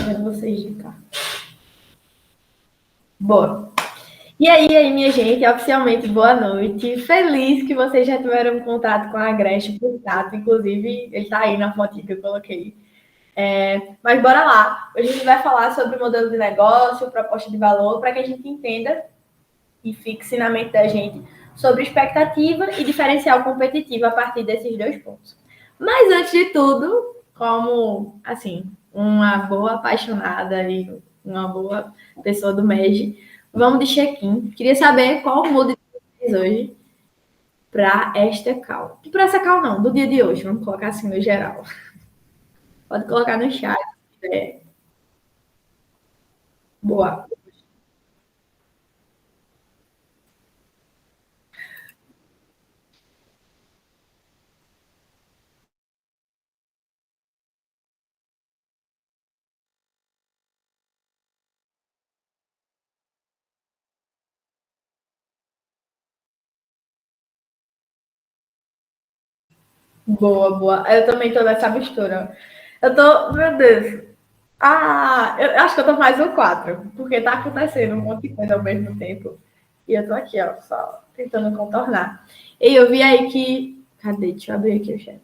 vendo vocês de cá. Boa. E aí, minha gente, oficialmente boa noite. Feliz que vocês já tiveram contato com a Agreste por tato. Inclusive, ele tá aí na foto que eu coloquei. Mas bora lá. Hoje a gente vai falar sobre modelo de negócio, proposta de valor, para que a gente entenda e fixe na mente da gente sobre expectativa e diferencial competitivo a partir desses dois pontos. Mas antes de tudo, como assim, uma boa apaixonada e uma boa pessoa do MEG, vamos de check-in. Queria saber qual o mood de vocês hoje para esta call. E para essa call não, do dia de hoje, vamos colocar assim no geral. Pode colocar no chat. Boa. Boa, boa. Eu também tô nessa mistura. Eu tô, meu Deus. Eu acho que eu tô mais no 4, porque tá acontecendo um monte de coisa ao mesmo tempo. E eu tô aqui, ó, só tentando contornar. E eu vi aí que. Cadê? Deixa eu abrir aqui o chat.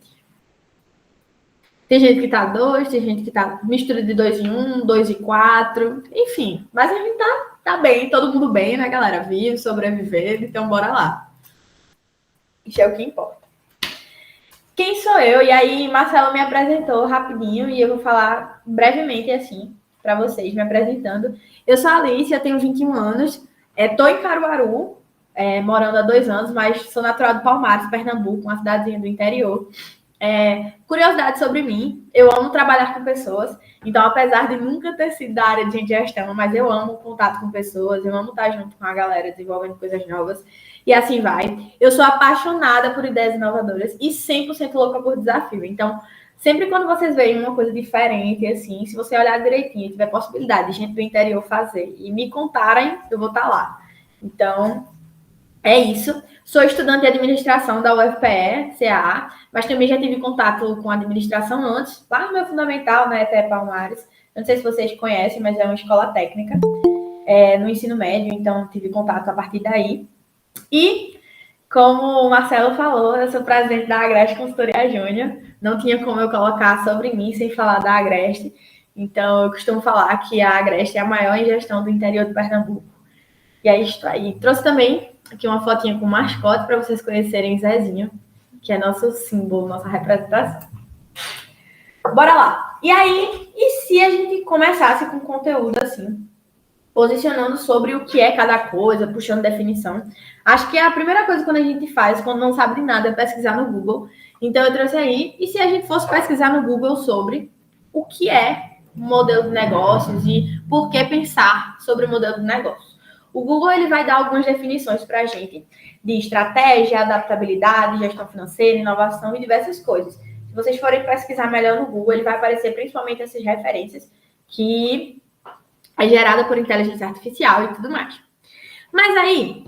Tem gente que tá 2, tem gente que tá mistura de 2 em 1, 2 e 4, enfim. Mas a gente tá bem, todo mundo bem, né, galera? Vive, sobrevivendo, então bora lá. Isso é o que importa. Quem sou eu? E aí, Marcelo me apresentou rapidinho e eu vou falar brevemente assim para vocês, me apresentando. Eu sou a Alice, eu tenho 21 anos, estou em Caruaru, morando há 2 anos, mas sou natural de Palmares, Pernambuco, uma cidadezinha do interior. Curiosidade sobre mim, eu amo trabalhar com pessoas, então apesar de nunca ter sido da área de gestão, mas eu amo o contato com pessoas, eu amo estar junto com a galera, desenvolvendo coisas novas, e assim vai. Eu sou apaixonada por ideias inovadoras e 100% louca por desafio, então sempre quando vocês veem uma coisa diferente, assim, se você olhar direitinho, tiver possibilidade de gente do interior fazer e me contarem, eu vou estar lá. Então, é isso. Sou estudante de administração da UFPE, CAA, mas também já tive contato com administração antes, lá no meu fundamental, na ETE Palmares. Eu não sei se vocês conhecem, mas é uma escola técnica no ensino médio, então tive contato a partir daí. E, como o Marcelo falou, eu sou presidente da Agreste Consultoria Júnior. Não tinha como eu colocar sobre mim sem falar da Agreste. Então, eu costumo falar que a Agreste é a maior em gestão do interior de Pernambuco. E é isso aí. Trouxe também aqui uma fotinha com o mascote para vocês conhecerem Zezinho, que é nosso símbolo, nossa representação. Bora lá. E aí, e se a gente começasse com conteúdo assim, posicionando sobre o que é cada coisa, puxando definição? Acho que a primeira coisa quando a gente faz, quando não sabe de nada, é pesquisar no Google. Então eu trouxe aí, e se a gente fosse pesquisar no Google sobre o que é modelo de negócios e por que pensar sobre o modelo de negócio? O Google ele vai dar algumas definições para a gente de estratégia, adaptabilidade, gestão financeira, inovação e diversas coisas. Se vocês forem pesquisar melhor no Google, ele vai aparecer principalmente essas referências que é gerada por inteligência artificial e tudo mais. Mas aí,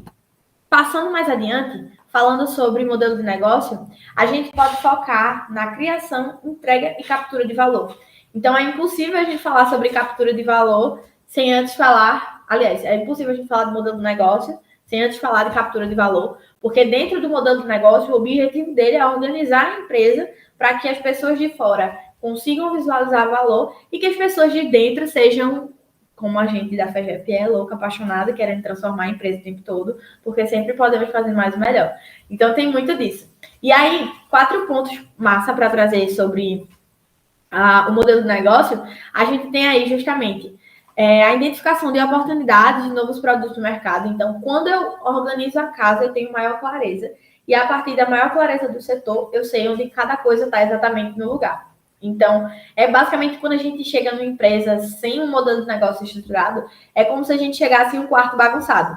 passando mais adiante, falando sobre modelo de negócio, a gente pode focar na criação, entrega e captura de valor. Então, é impossível a gente falar sobre captura de valor sem antes falar... Aliás, é impossível a gente falar do modelo de negócio sem antes falar de captura de valor, porque dentro do modelo de negócio, o objetivo dele é organizar a empresa para que as pessoas de fora consigam visualizar valor e que as pessoas de dentro sejam, como a gente da FGF é louca, apaixonada, querendo transformar a empresa o tempo todo, porque sempre podemos fazer mais e melhor. Então, tem muito disso. E aí, 4 pontos massa para trazer sobre o modelo de negócio, a gente tem aí justamente a identificação de oportunidades de novos produtos no mercado. Então, quando eu organizo a casa, eu tenho maior clareza. E a partir da maior clareza do setor, eu sei onde cada coisa está exatamente no lugar. Então, é basicamente quando a gente chega numa empresa sem um modelo de negócio estruturado, é como se a gente chegasse em um quarto bagunçado.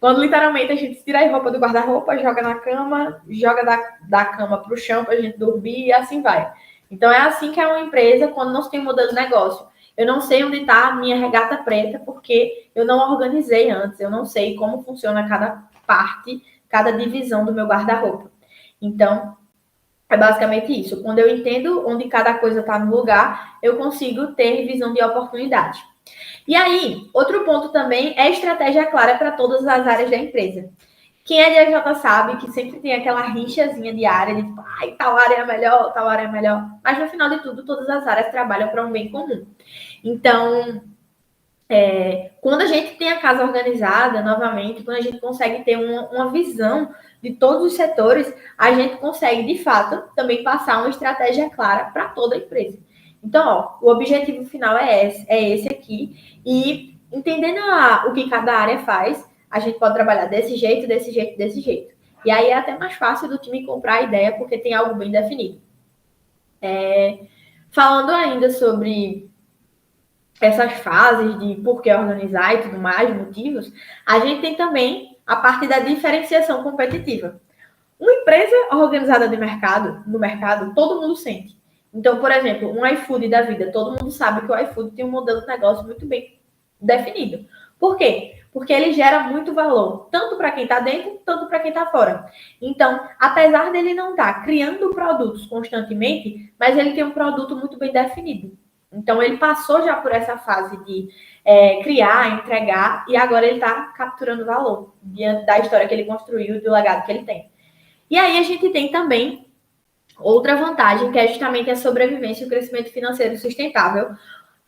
Quando literalmente a gente tira a roupa do guarda-roupa, joga na cama, joga da cama para o chão para a gente dormir e assim vai. Então, é assim que é uma empresa quando não se tem um modelo de negócio. Eu não sei onde está a minha regata preta porque eu não organizei antes. Eu não sei como funciona cada parte, cada divisão do meu guarda-roupa. Então, É basicamente isso. Quando eu entendo onde cada coisa está no lugar, eu consigo ter visão de oportunidade. E aí, outro ponto também é estratégia clara para todas as áreas da empresa. Quem é de AJ sabe que sempre tem aquela rixazinha de área, de tipo, ai, tal área é melhor, tal área é melhor. Mas no final de tudo, todas as áreas trabalham para um bem comum. Então, quando a gente tem a casa organizada, novamente, quando a gente consegue ter uma visão de todos os setores, a gente consegue, de fato, também passar uma estratégia clara para toda a empresa. Então, ó, o objetivo final é esse aqui. E entendendo o que cada área faz, a gente pode trabalhar desse jeito, desse jeito, desse jeito. E aí é até mais fácil do time comprar a ideia, porque tem algo bem definido. Falando ainda sobre essas fases de por que organizar e tudo mais, motivos, a gente tem também a parte da diferenciação competitiva. Uma empresa organizada no mercado, todo mundo sente. Então, por exemplo, um iFood da vida, todo mundo sabe que o iFood tem um modelo de negócio muito bem definido. Por quê? Porque ele gera muito valor, tanto para quem está dentro, tanto para quem está fora. Então, apesar dele não estar criando produtos constantemente, mas ele tem um produto muito bem definido. Então, ele passou já por essa fase de criar, entregar, e agora ele está capturando valor diante da história que ele construiu e do legado que ele tem. E aí a gente tem também outra vantagem, que é justamente a sobrevivência e o crescimento financeiro sustentável.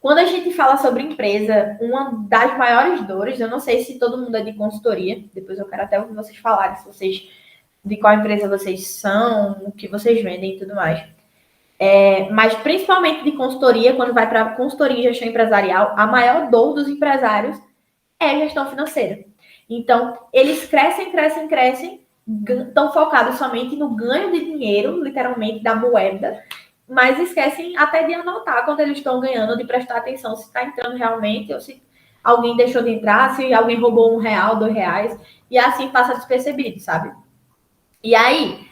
Quando a gente fala sobre empresa, uma das maiores dores, eu não sei se todo mundo é de consultoria, depois eu quero até ouvir vocês falarem se vocês, de qual empresa vocês são, o que vocês vendem e tudo mais. Mas principalmente de consultoria, quando vai para consultoria e gestão empresarial, a maior dor dos empresários é a gestão financeira. Então, eles crescem, estão focados somente no ganho de dinheiro, literalmente, da moeda, mas esquecem até de anotar quando eles estão ganhando, de prestar atenção se está entrando realmente ou se alguém deixou de entrar, se alguém roubou R$1, R$2, e assim passa despercebido, sabe? E aí,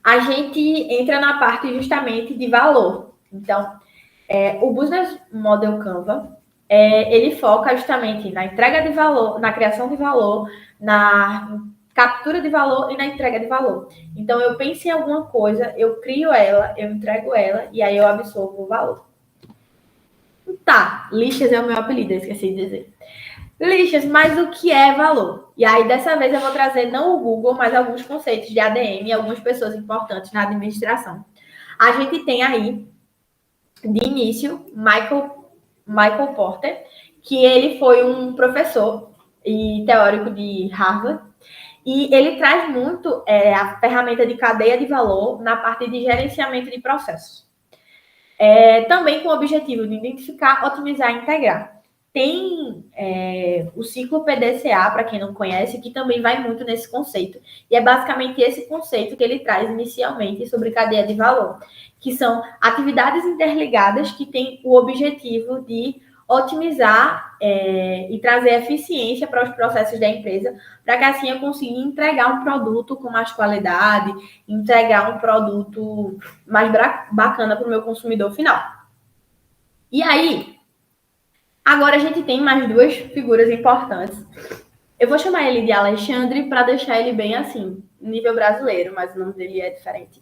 a gente entra na parte justamente de valor. Então, o Business Model Canva, ele foca justamente na entrega de valor, na criação de valor, na captura de valor e na entrega de valor. Então, eu penso em alguma coisa, eu crio ela, eu entrego ela e aí eu absorvo o valor. Tá, lixas é o meu apelido, eu esqueci de dizer. Lixas, mas o que é valor? E aí, dessa vez, eu vou trazer não o Google, mas alguns conceitos de ADM e algumas pessoas importantes na administração. A gente tem aí, de início, Michael Porter, que ele foi um professor e teórico de Harvard, e ele traz muito a ferramenta de cadeia de valor na parte de gerenciamento de processos. Também com o objetivo de identificar, otimizar e integrar. Tem o ciclo PDCA, para quem não conhece, que também vai muito nesse conceito. E é basicamente esse conceito que ele traz inicialmente sobre cadeia de valor, que são atividades interligadas que têm o objetivo de otimizar e trazer eficiência para os processos da empresa, para que assim eu consiga entregar um produto com mais qualidade, entregar um produto mais bacana para o meu consumidor final. E aí, agora a gente tem mais duas figuras importantes. Eu vou chamar ele de Alexandre para deixar ele bem assim, nível brasileiro, mas o nome dele é diferente.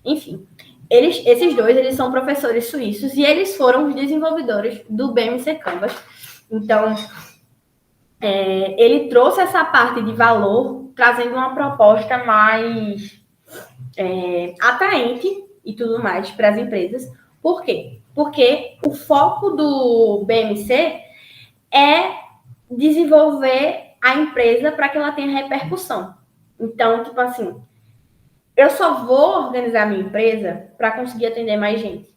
Enfim, esses dois, eles são professores suíços e eles foram os desenvolvedores do BMC Canvas. Então, ele trouxe essa parte de valor, trazendo uma proposta mais atraente e tudo mais para as empresas. Por quê? Porque o foco do BMC é desenvolver a empresa para que ela tenha repercussão. Então, tipo assim, eu só vou organizar minha empresa para conseguir atender mais gente,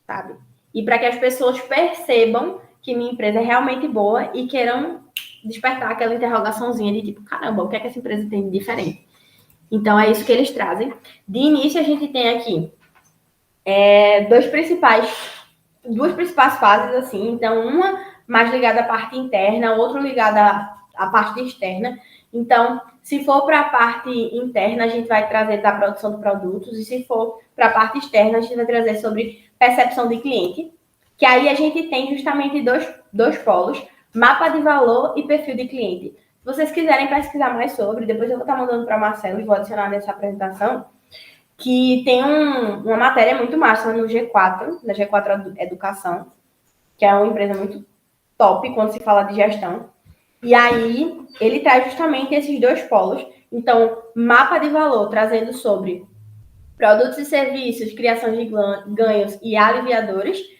sabe? E para que as pessoas percebam que minha empresa é realmente boa e queiram despertar aquela interrogaçãozinha de tipo, caramba, o que é que essa empresa tem de diferente? Então, é isso que eles trazem. De início, a gente tem aqui duas principais fases, assim. Então, uma mais ligada à parte interna, outra ligada à parte externa. Então, se for para a parte interna, a gente vai trazer da produção de produtos, e se for para a parte externa, a gente vai trazer sobre percepção de cliente, que aí a gente tem justamente dois polos, mapa de valor e perfil de cliente. Se vocês quiserem pesquisar mais sobre, depois eu vou estar mandando para o Marcelo e vou adicionar nessa apresentação, que tem uma matéria muito massa no G4, na G4 Educação, que é uma empresa muito top quando se fala de gestão. E aí, ele traz justamente esses dois polos. Então, mapa de valor, trazendo sobre produtos e serviços, criação de ganhos e aliviadores.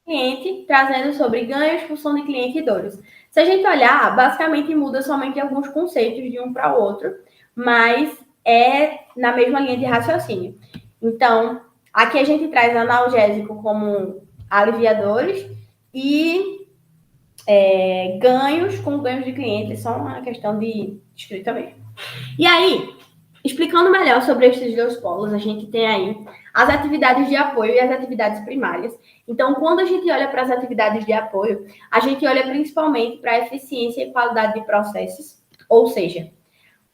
Cliente, trazendo sobre ganhos, função de cliente e dores. Se a gente olhar, basicamente muda somente alguns conceitos de um para o outro, mas é na mesma linha de raciocínio. Então, aqui a gente traz analgésico como aliviadores e ganhos com ganhos de cliente, só uma questão de escrita mesmo. E aí, explicando melhor sobre esses dois polos, a gente tem aí as atividades de apoio e as atividades primárias. Então, quando a gente olha para as atividades de apoio, a gente olha principalmente para a eficiência e qualidade de processos, ou seja,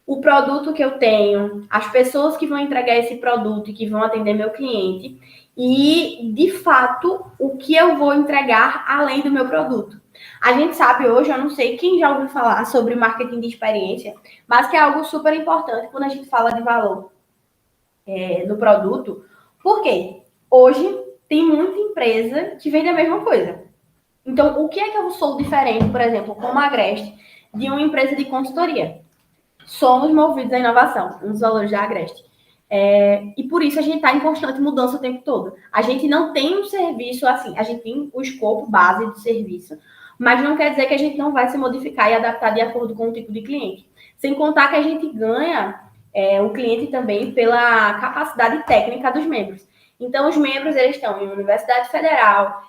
o produto que eu tenho, as pessoas que vão entregar esse produto e que vão atender meu cliente, e, de fato, o que eu vou entregar além do meu produto. A gente sabe hoje, eu não sei quem já ouviu falar sobre marketing de experiência, mas que é algo super importante quando a gente fala de valor no produto. Por quê? Hoje tem muita empresa que vende a mesma coisa. Então, o que é que eu sou diferente, por exemplo, como a Agreste, de uma empresa de consultoria? Somos movidos à inovação, um dos valores da Agreste. E por isso a gente está em constante mudança o tempo todo. A gente não tem um serviço assim, a gente tem o escopo base do serviço, mas não quer dizer que a gente não vai se modificar e adaptar de acordo com o tipo de cliente. Sem contar que a gente ganha o cliente também pela capacidade técnica dos membros. Então, os membros, eles estão em Universidade Federal,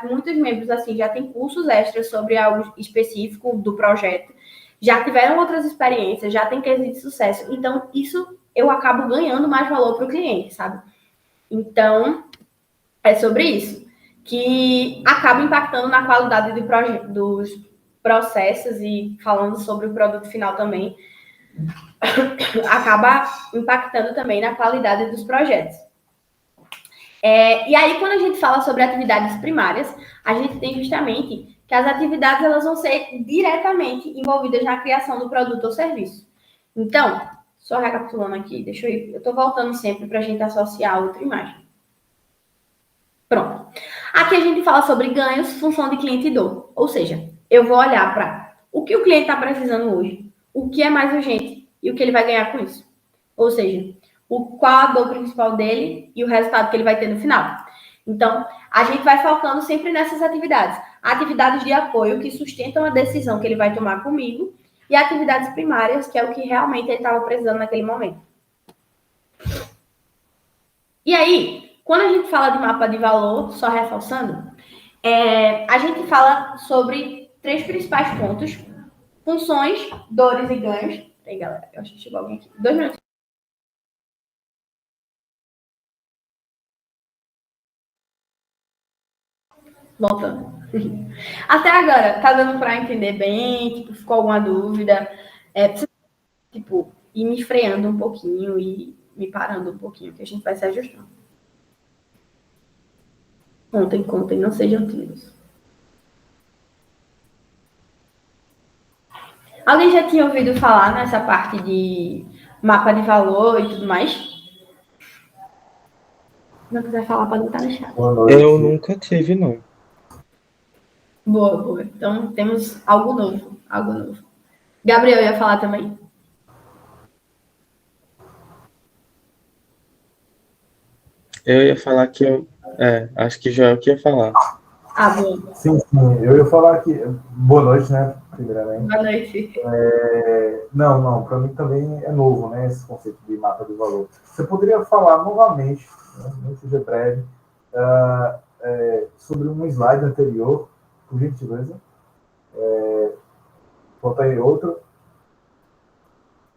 muitos membros, assim, já têm cursos extras sobre algo específico do projeto, já tiveram outras experiências, já tem case de sucesso. Então, isso eu acabo ganhando mais valor para o cliente, sabe? Então, é sobre isso, que acaba impactando na qualidade dos processos e falando sobre o produto final também, acaba impactando também na qualidade dos projetos. E aí, quando a gente fala sobre atividades primárias, a gente tem justamente que as atividades elas vão ser diretamente envolvidas na criação do produto ou serviço. Então, só recapitulando aqui, eu estou voltando sempre para a gente associar a outra imagem. Pronto. Aqui a gente fala sobre ganhos, função de cliente e dor. Ou seja, eu vou olhar para o que o cliente está precisando hoje, o que é mais urgente e o que ele vai ganhar com isso. Ou seja, qual a dor principal dele e o resultado que ele vai ter no final. Então, a gente vai focando sempre nessas atividades. Atividades de apoio que sustentam a decisão que ele vai tomar comigo e atividades primárias, que é o que realmente ele estava precisando naquele momento. E aí, quando a gente fala de mapa de valor, só reforçando, a gente fala sobre 3 principais pontos: funções, dores e ganhos. Aí, galera, eu acho que chegou alguém aqui. 2 minutos. Voltando. Até agora, tá dando para entender bem? Tipo, ficou alguma dúvida? Precisa, ir me freando um pouquinho e me parando um pouquinho, que a gente vai se ajustando. Contem, não sejam tímidos. Alguém já tinha ouvido falar nessa parte de mapa de valor e tudo mais? Se não quiser falar, pode botar no chat. Eu nunca tive, não. Boa. Então, temos algo novo. Gabriel ia falar também. Eu ia falar que acho que já é o que ia falar. Boa. Sim, eu ia falar que... Boa noite, né? Primeiramente. Boa noite. Não, para mim também é novo, né? Esse conceito de mapa de valor. Você poderia falar novamente, né, não seja breve, sobre um slide anterior, por gentileza. Falta aí outro.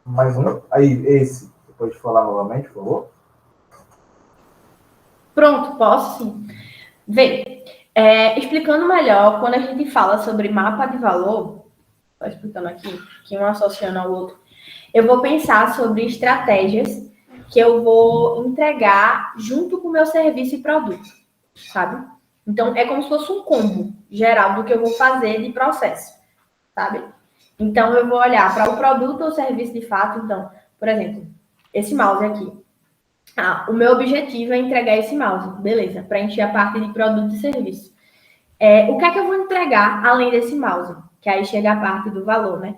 Mais um. Aí, esse. Você pode falar novamente, por favor? Pronto, posso sim. Vê, explicando melhor, quando a gente fala sobre mapa de valor, estou explicando aqui, que um associando ao outro, eu vou pensar sobre estratégias que eu vou entregar junto com o meu serviço e produto, sabe? Então, é como se fosse um combo geral do que eu vou fazer de processo, sabe? Então, eu vou olhar para o produto ou serviço de fato. Então, por exemplo, esse mouse aqui. o meu objetivo é entregar esse mouse, beleza, preencher a parte de produto e serviço. O que é que eu vou entregar além desse mouse? Que aí chega a parte do valor, né?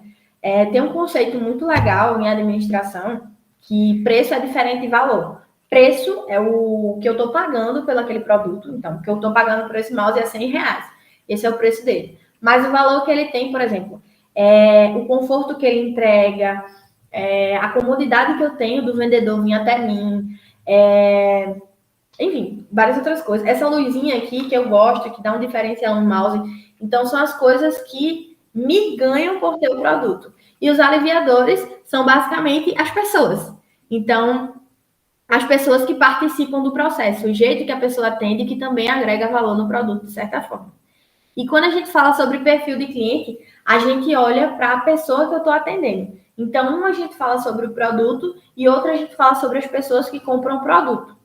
Tem um conceito muito legal em administração que preço é diferente de valor. Preço é o que eu estou pagando pelo aquele produto. Então, o que eu estou pagando por esse mouse é R$100. Esse é o preço dele. Mas o valor que ele tem, por exemplo, o conforto que ele entrega, a comodidade que eu tenho do vendedor vir até mim, enfim, várias outras coisas. Essa luzinha aqui que eu gosto, que dá um diferencial no mouse. Então, são as coisas que me ganham por ter o produto. E os aliviadores são basicamente as pessoas. Então, as pessoas que participam do processo, o jeito que a pessoa atende, que também agrega valor no produto, de certa forma. E quando a gente fala sobre perfil de cliente, a gente olha para a pessoa que eu estou atendendo. Então, uma a gente fala sobre o produto e outra a gente fala sobre as pessoas que compram o produto.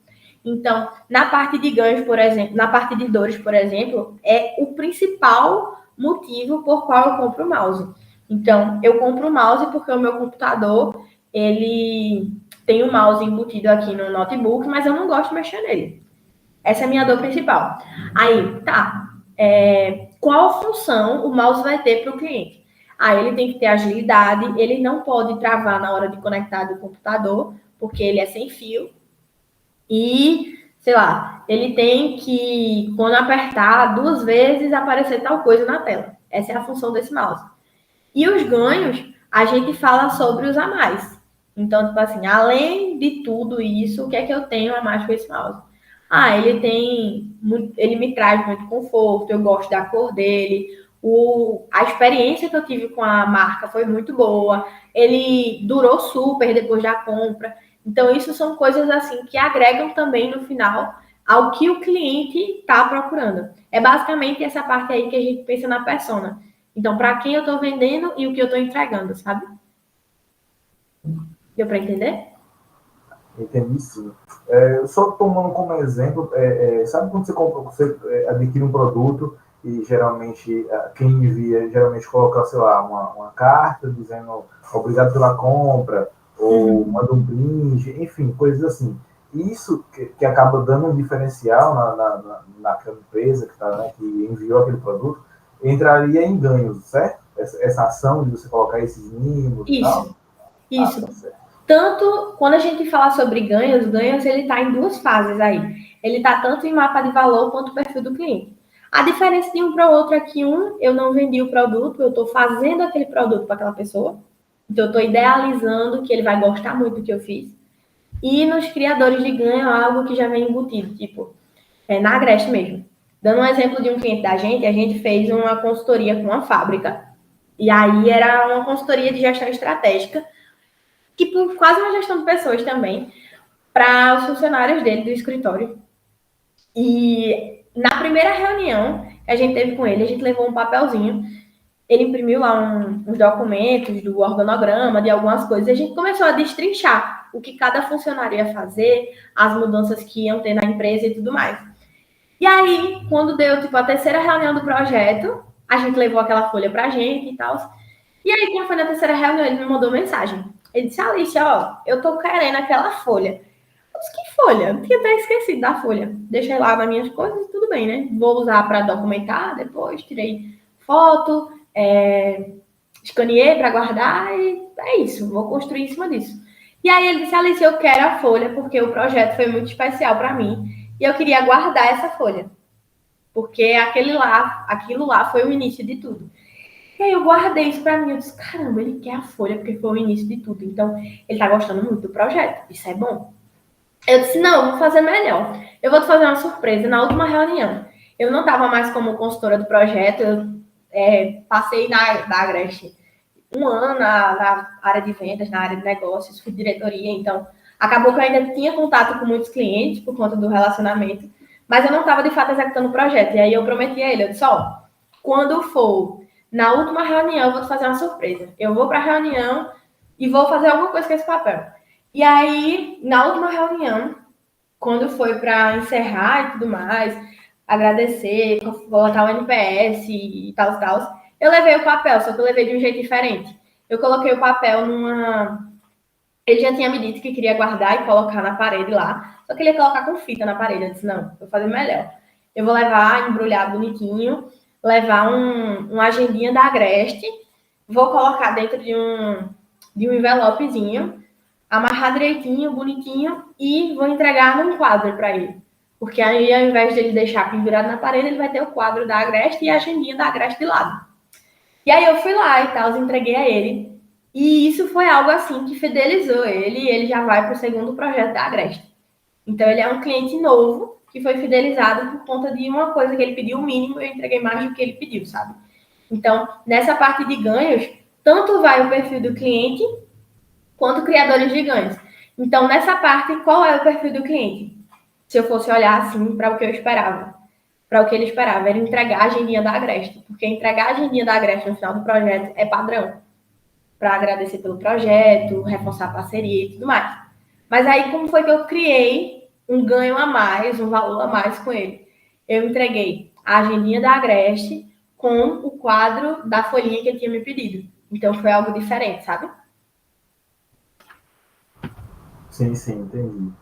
Então, na parte de ganhos, por exemplo, na parte de dores, por exemplo, é o principal motivo por qual eu compro o mouse. Então, eu compro o mouse porque o meu computador, ele tem um mouse embutido aqui no notebook, mas eu não gosto de mexer nele. Essa é a minha dor principal. Aí, tá. Qual função o mouse vai ter para o cliente? Ele tem que ter agilidade, ele não pode travar na hora de conectar do computador, porque ele é sem fio. E, sei lá, ele tem que, quando apertar 2 vezes, aparecer tal coisa na tela. Essa é a função desse mouse. E os ganhos, a gente fala sobre os a mais. Então, tipo assim, além de tudo isso, o que é que eu tenho a mais com esse mouse? Ele me traz muito conforto, eu gosto da cor dele, a experiência que eu tive com a marca foi muito boa, ele durou super depois da compra. Então, isso são coisas assim que agregam também no final ao que o cliente está procurando. É basicamente essa parte aí que a gente pensa na persona. Então, para quem eu estou vendendo e o que eu estou entregando, sabe? Deu para entender? Entendi, sim. Só tomando como exemplo, sabe quando você adquire um produto e geralmente quem envia geralmente coloca, sei lá, uma carta dizendo obrigado pela compra, ou manda um brinde, enfim, coisas assim. Isso que acaba dando um diferencial naquela empresa que enviou aquele produto, entraria em ganhos, certo? Essa ação de você colocar esses mimos e tal. Isso. Tá certo. Tanto, quando a gente fala sobre ganhos ele está em 2 fases aí. Ele está tanto em mapa de valor quanto perfil do cliente. A diferença de um para o outro é que eu não vendi o produto, eu estou fazendo aquele produto para aquela pessoa. Então, eu estou idealizando que ele vai gostar muito do que eu fiz. E nos criadores de ganho é algo que já vem embutido, tipo, na Agreste mesmo. Dando um exemplo de um cliente da gente, a gente fez uma consultoria com uma fábrica. E aí era uma consultoria de gestão estratégica, tipo, quase uma gestão de pessoas também, para os funcionários dele do escritório. E na primeira reunião que a gente teve com ele, a gente levou um papelzinho, ele imprimiu lá uns documentos do organograma, de algumas coisas, e a gente começou a destrinchar o que cada funcionário ia fazer, as mudanças que iam ter na empresa e tudo mais. E aí, quando deu, tipo, a terceira reunião do projeto, a gente levou aquela folha pra gente e tal. E aí, quando foi na terceira reunião, ele me mandou mensagem. Ele disse, Alicia, eu tô querendo aquela folha. Eu disse, que folha? Eu tinha até esquecido da folha. Deixei lá nas minhas coisas, tudo bem, né? Vou usar para documentar depois, tirei foto, escaneei para guardar e é isso, vou construir em cima disso. E aí ele disse, Alicia, eu quero a folha porque o projeto foi muito especial para mim e eu queria guardar essa folha. Porque aquilo lá foi o início de tudo. E aí eu guardei isso pra mim, eu disse, caramba, ele quer a folha porque foi o início de tudo. Então, ele tá gostando muito do projeto, isso é bom. Eu disse, não, eu vou fazer melhor. Eu vou te fazer uma surpresa. Na última reunião, eu não estava mais como consultora do projeto, eu passei na Agreste 1 ano na área de vendas, na área de negócios, fui diretoria, então acabou que eu ainda tinha contato com muitos clientes por conta do relacionamento, mas eu não estava de fato executando o projeto. E aí eu prometi a ele, eu disse, quando for na última reunião, eu vou te fazer uma surpresa. Eu vou para a reunião e vou fazer alguma coisa com esse papel. E aí, na última reunião, quando foi para encerrar e tudo mais, agradecer, botar o NPS e tal, eu levei o papel, só que eu levei de um jeito diferente. Eu coloquei o papel Ele já tinha me dito que queria guardar e colocar na parede lá. Só que ele ia colocar com fita na parede. Eu disse, não, vou fazer melhor. Eu vou levar, embrulhar bonitinho, levar uma agendinha da Agreste, vou colocar dentro de um envelopezinho, amarrar direitinho, bonitinho, e vou entregar num quadro para ele. Porque aí, ao invés de ele deixar pendurado na parede, ele vai ter o quadro da Agreste e a agendinha da Agreste de lado. E aí eu fui lá e tal, entreguei a ele. E isso foi algo assim que fidelizou ele, e ele já vai para o segundo projeto da Agreste. Então ele é um cliente novo que foi fidelizado por conta de uma coisa que ele pediu o mínimo e eu entreguei mais do que ele pediu, sabe? Então, nessa parte de ganhos, tanto vai o perfil do cliente quanto criadores de ganhos. Então, nessa parte, qual é o perfil do cliente? Se eu fosse olhar assim para o que eu esperava, para o que ele esperava, era entregar a agendinha da Agreste, porque entregar a agendinha da Agreste no final do projeto é padrão, para agradecer pelo projeto, reforçar a parceria e tudo mais. Mas aí, como foi que eu criei um ganho a mais, um valor a mais com ele? Eu entreguei a agendinha da Agreste com o quadro da folhinha que ele tinha me pedido. Então, foi algo diferente, sabe? Sim, entendi.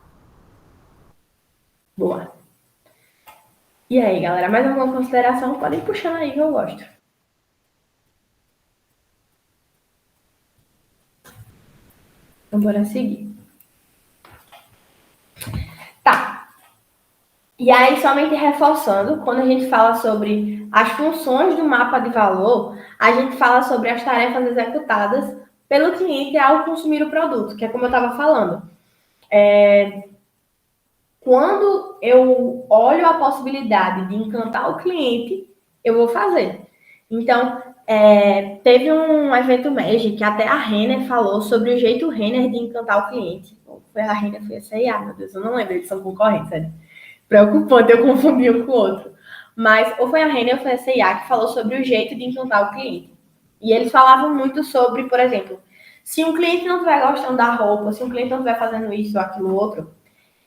Boa. E aí, galera, mais alguma consideração? Podem puxar aí que eu gosto. Então, bora seguir. Tá. E aí, somente reforçando, quando a gente fala sobre as funções do mapa de valor, a gente fala sobre as tarefas executadas pelo cliente ao consumir o produto, que é como eu estava falando. Quando eu olho a possibilidade de encantar o cliente, eu vou fazer. Então, teve um evento Magic que até a Renner falou sobre o jeito Renner de encantar o cliente. Foi a Renner, foi a CIA, meu Deus, eu não lembro, eles são concorrentes, sério. Preocupante, eu confundi um com o outro. Mas ou foi a Renner ou foi a CIA que falou sobre o jeito de encantar o cliente. E eles falavam muito sobre, por exemplo, se um cliente não estiver gostando da roupa, se um cliente não estiver fazendo isso ou aquilo outro,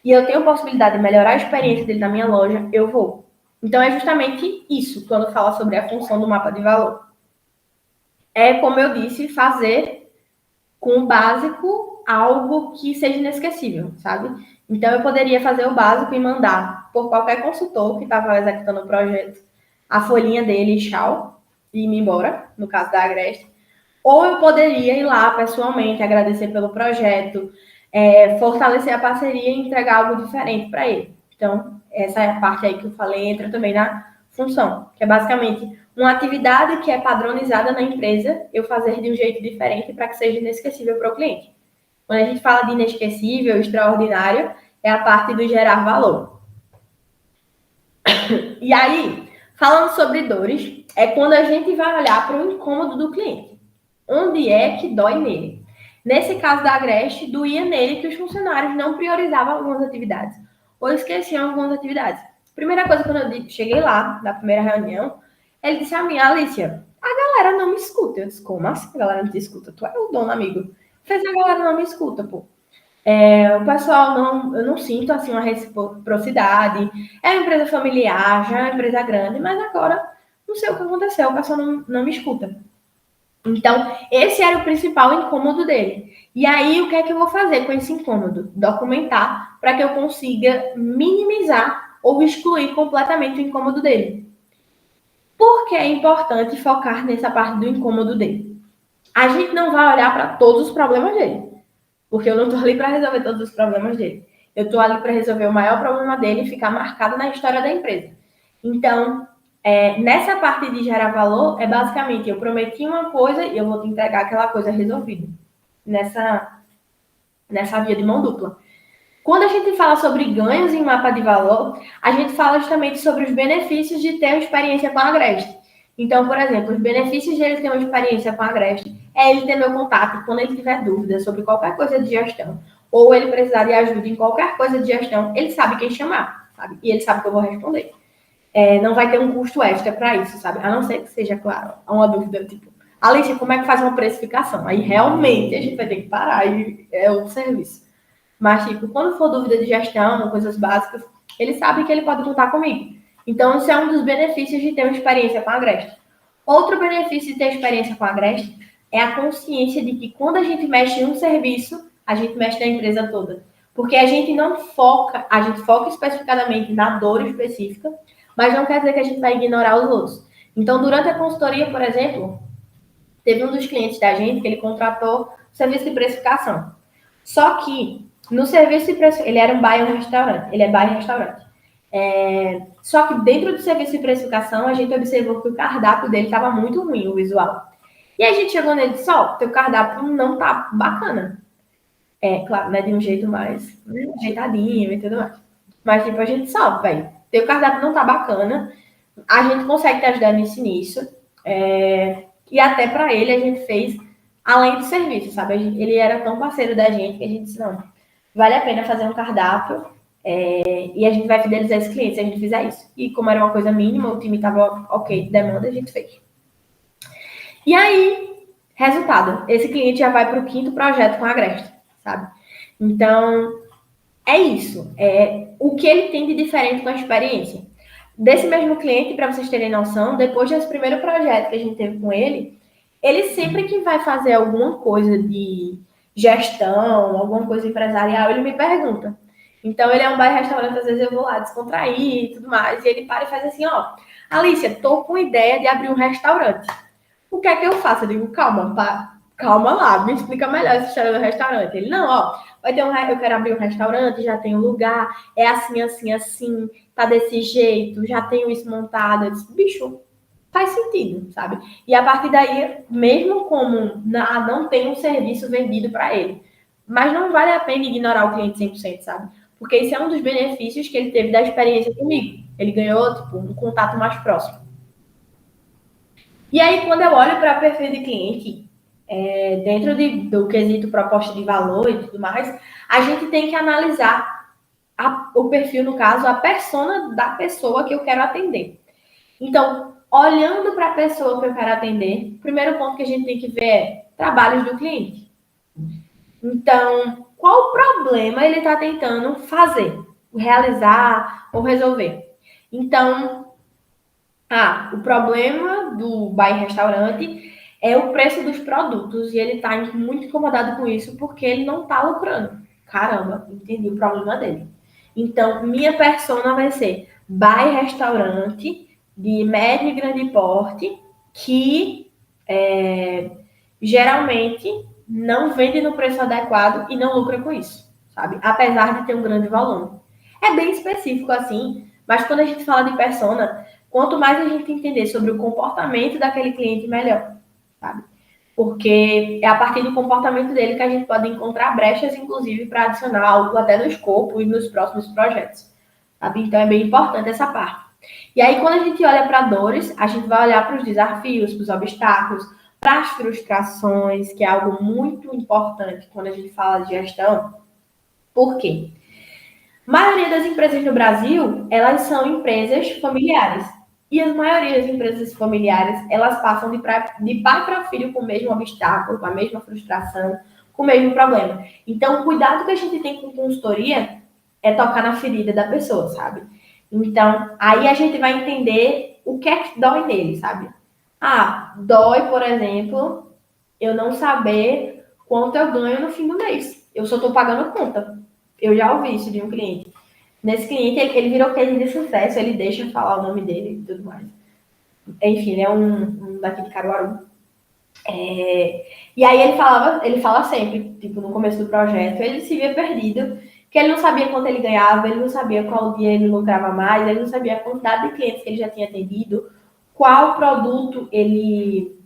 e eu tenho a possibilidade de melhorar a experiência dele na minha loja, eu vou. Então, é justamente isso, quando fala sobre a função do mapa de valor. É, como eu disse, fazer com o básico algo que seja inesquecível, sabe? Então, eu poderia fazer o básico e mandar por qualquer consultor que estava executando o projeto a folhinha dele, tchau, e ir embora, no caso da Agreste. Ou eu poderia ir lá pessoalmente, agradecer pelo projeto, fortalecer a parceria e entregar algo diferente para ele. Então, essa é a parte aí que eu falei, entra também na função, que é basicamente uma atividade que é padronizada na empresa, eu fazer de um jeito diferente para que seja inesquecível para o cliente. Quando a gente fala de inesquecível, extraordinário, é a parte do gerar valor. E aí, falando sobre dores, é quando a gente vai olhar para o incômodo do cliente. Onde é que dói nele? Nesse caso da Agreste, doía nele que os funcionários não priorizavam algumas atividades ou esqueciam algumas atividades. Primeira coisa, quando eu cheguei lá, na primeira reunião, ele disse a mim, Alicia, a galera não me escuta. Eu disse, como assim a galera não te escuta? Tu é o dono, amigo. Fez a galera não me escuta, pô. O pessoal eu não sinto assim uma reciprocidade. É uma empresa familiar, já é uma empresa grande, mas agora não sei o que aconteceu, o pessoal não me escuta. Então, esse era o principal incômodo dele. E aí, o que é que eu vou fazer com esse incômodo? Documentar para que eu consiga minimizar ou excluir completamente o incômodo dele. Por que é importante focar nessa parte do incômodo dele? A gente não vai olhar para todos os problemas dele, porque eu não estou ali para resolver todos os problemas dele. Eu estou ali para resolver o maior problema dele e ficar marcado na história da empresa. Então, nessa parte de gerar valor, é basicamente, eu prometi uma coisa e eu vou te entregar aquela coisa resolvida. Nessa via de mão dupla. Quando a gente fala sobre ganhos em mapa de valor, a gente fala justamente sobre os benefícios de ter uma experiência com a Agreste. Então, por exemplo, os benefícios de ele ter uma experiência com a Agreste é ele ter meu contato quando ele tiver dúvidas sobre qualquer coisa de gestão, ou ele precisar de ajuda em qualquer coisa de gestão, ele sabe quem chamar, sabe? E ele sabe que eu vou responder. Não vai ter um custo extra para isso, sabe? A não ser que seja, claro, uma dúvida, tipo, Alicia, como é que faz uma precificação? Aí, realmente, a gente vai ter que parar e é outro serviço. Mas, tipo, quando for dúvida de gestão, coisas básicas, ele sabe que ele pode contar comigo. Então, isso é um dos benefícios de ter uma experiência com a Agreste. Outro benefício de ter experiência com a Agreste é a consciência de que quando a gente mexe em um serviço, a gente mexe na empresa toda. Porque a gente foca especificadamente na dor específica, mas não quer dizer que a gente vai ignorar os outros. Então, durante a consultoria, por exemplo, teve um dos clientes da gente que ele contratou serviço de precificação. Só que no serviço de precificação, ele era um bar e restaurante. Ele é bar e restaurante. Só que dentro do serviço de precificação, a gente observou que o cardápio dele estava muito ruim, o visual. E a gente chegou nele e disse, teu cardápio não tá bacana. Claro, né, de um jeito mais ajeitadinho e tudo mais. Mas, tipo, a gente sabe, velho, teu cardápio não tá bacana, a gente consegue te ajudar nisso. E até para ele a gente fez além do serviço, sabe? Ele era tão parceiro da gente que a gente disse, não, vale a pena fazer um cardápio e a gente vai fidelizar esse cliente se a gente fizer isso. E como era uma coisa mínima, o time estava ok de demanda, a gente fez. E aí, resultado, esse cliente já vai para o 5º projeto com a Agreste, sabe? Então, é isso. O que ele tem de diferente com a experiência. Desse mesmo cliente, para vocês terem noção, depois desse primeiro projeto que a gente teve com ele sempre que vai fazer alguma coisa de gestão, alguma coisa empresarial, ele me pergunta. Então, ele é um bar e restaurante, às vezes eu vou lá descontrair e tudo mais, e ele para e faz assim, Alicia, tô com ideia de abrir um restaurante. O que é que eu faço? Eu digo, calma lá, me explica melhor essa história do restaurante. Ele, não, vai ter eu quero abrir um restaurante, já tem um lugar, é assim, assim, assim, tá desse jeito, já tenho isso montado. Eu disse, bicho, faz sentido, sabe? E a partir daí, mesmo como não tem um serviço vendido para ele, mas não vale a pena ignorar o cliente 100%, sabe? Porque esse é um dos benefícios que ele teve da experiência comigo. Ele ganhou, tipo, um contato mais próximo. E aí, quando eu olho para perfil de cliente, dentro do quesito proposta de valor e tudo mais, a gente tem que analisar o perfil, no caso, a persona da pessoa que eu quero atender. Então, olhando para a pessoa que eu quero atender, o primeiro ponto que a gente tem que ver é trabalhos do cliente. Então, qual problema ele está tentando fazer, realizar ou resolver? Então, o problema do bar e restaurante é o preço dos produtos e ele está muito incomodado com isso porque ele não está lucrando. Caramba, entendi o problema dele. Então, minha persona vai ser bar e restaurante de médio e grande porte que geralmente não vende no preço adequado e não lucra com isso, sabe? Apesar de ter um grande volume. É bem específico assim, mas quando a gente fala de persona, quanto mais a gente entender sobre o comportamento daquele cliente, melhor, sabe? Porque é a partir do comportamento dele que a gente pode encontrar brechas, inclusive, para adicionar algo até no escopo e nos próximos projetos, sabe? Então, é bem importante essa parte. E aí, quando a gente olha para dores, a gente vai olhar para os desafios, para os obstáculos, para as frustrações, que é algo muito importante quando a gente fala de gestão. Por quê? A maioria das empresas no Brasil, elas são empresas familiares. E a maioria das empresas familiares, elas passam de pai para filho com o mesmo obstáculo, com a mesma frustração, com o mesmo problema. Então, o cuidado que a gente tem com consultoria é tocar na ferida da pessoa, sabe? Então, aí a gente vai entender o que é que dói nele, sabe? Dói, por exemplo, eu não saber quanto eu ganho no fim do mês. Eu só estou pagando conta. Eu já ouvi isso de um cliente. Nesse cliente, ele virou case de sucesso, ele deixa eu falar o nome dele e tudo mais. Enfim, ele é um daqui de Caruaru. E aí ele fala sempre, tipo, no começo do projeto, ele se via perdido, que ele não sabia quanto ele ganhava, ele não sabia qual dia ele lucrava mais, ele não sabia a quantidade de clientes que ele já tinha atendido, qual produto ele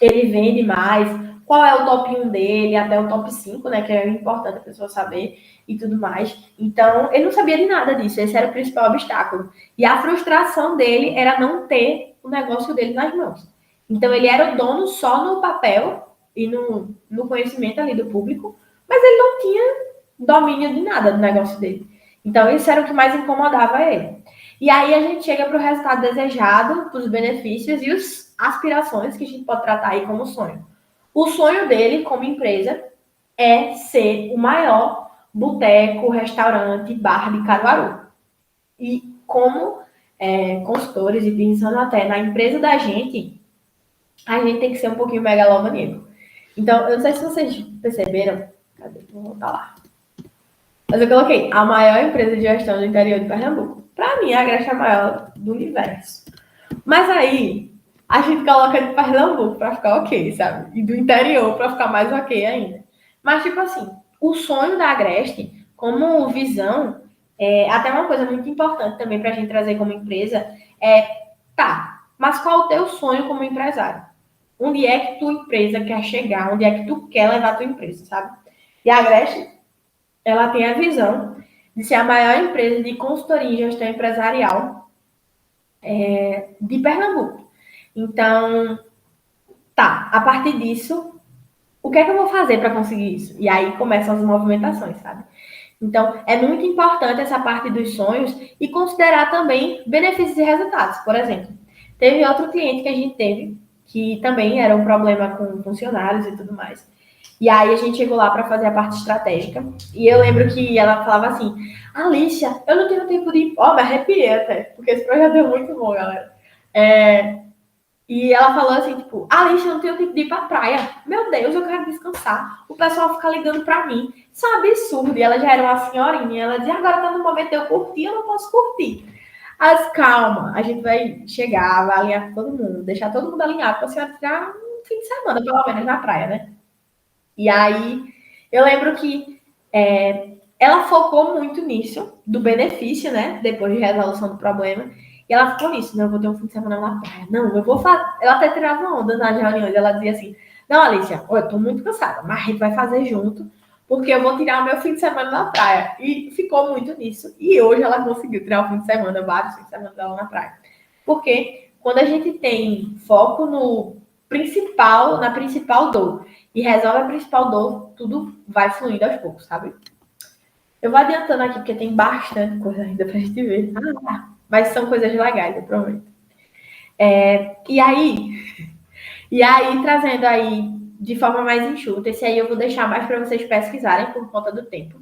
vende mais, qual é o top 1 dele, até o top 5, né, que é importante a pessoa saber e tudo mais. Então, ele não sabia de nada disso, esse era o principal obstáculo. E a frustração dele era não ter o negócio dele nas mãos. Então, ele era o dono só no papel e no conhecimento ali do público, mas ele não tinha domínio de nada do negócio dele. Então, isso era o que mais incomodava ele. E aí, a gente chega para o resultado desejado, para os benefícios e as aspirações que a gente pode tratar aí como sonho. O sonho dele, como empresa, é ser o maior boteco, restaurante, bar de Caruaru. E como consultores e pensando até na empresa da gente, a gente tem que ser um pouquinho megalomaníaco. Então, eu não sei se vocês perceberam, Cadê? Vou voltar lá. Mas eu coloquei a maior empresa de gestão do interior de Pernambuco. Para mim, a Agreste é a maior do universo. Mas aí, a gente coloca de Pernambuco para ficar ok, sabe? E do interior para ficar mais ok ainda. Mas, tipo assim, o sonho da Agreste, como visão, é até uma coisa muito importante também para a gente trazer como empresa, mas qual o teu sonho como empresário? Onde é que tua empresa quer chegar? Onde é que tu quer levar a tua empresa, sabe? E a Agreste, ela tem a visão de ser a maior empresa de consultoria em gestão empresarial de Pernambuco. Então, a partir disso, o que é que eu vou fazer para conseguir isso? E aí começam as movimentações, sabe? Então, é muito importante essa parte dos sonhos e considerar também benefícios e resultados. Por exemplo, teve outro cliente que a gente teve, que também era um problema com funcionários e tudo mais. E aí a gente chegou lá para fazer a parte estratégica. E eu lembro que ela falava assim, Alicia, eu não tenho tempo de... me arrepiei até, porque esse projeto é muito bom, galera. E ela falou assim, tipo, Alicia, eu não tenho tempo de ir pra praia. Meu Deus, eu quero descansar. O pessoal fica ligando pra mim. Isso é um absurdo. E ela já era uma senhorinha. Ela dizia, agora tá no momento de eu curtir, eu não posso curtir. Mas calma, a gente vai chegar, vai alinhar com todo mundo, deixar todo mundo alinhado pra senhora tirar um fim de semana, pelo menos, na praia, né? E aí, eu lembro que ela focou muito nisso, do benefício, né? Depois de resolução do problema. E ela ficou nisso, não, eu vou ter um fim de semana na praia. Não, eu vou fazer. Ela até tirava onda nas reuniões. Ela dizia assim, não, Alicia, eu tô muito cansada, mas a gente vai fazer junto, porque eu vou tirar o meu fim de semana na praia. E ficou muito nisso. E hoje ela conseguiu tirar o fim de semana, vários fins de semana dela na praia. Porque quando a gente tem foco no principal, na principal dor, e resolve a principal dor, tudo vai fluindo aos poucos, sabe? Eu vou adiantando aqui, porque tem bastante coisa ainda pra gente ver. Mas são coisas legais, eu prometo. E aí, trazendo aí de forma mais enxuta, esse aí eu vou deixar mais para vocês pesquisarem por conta do tempo.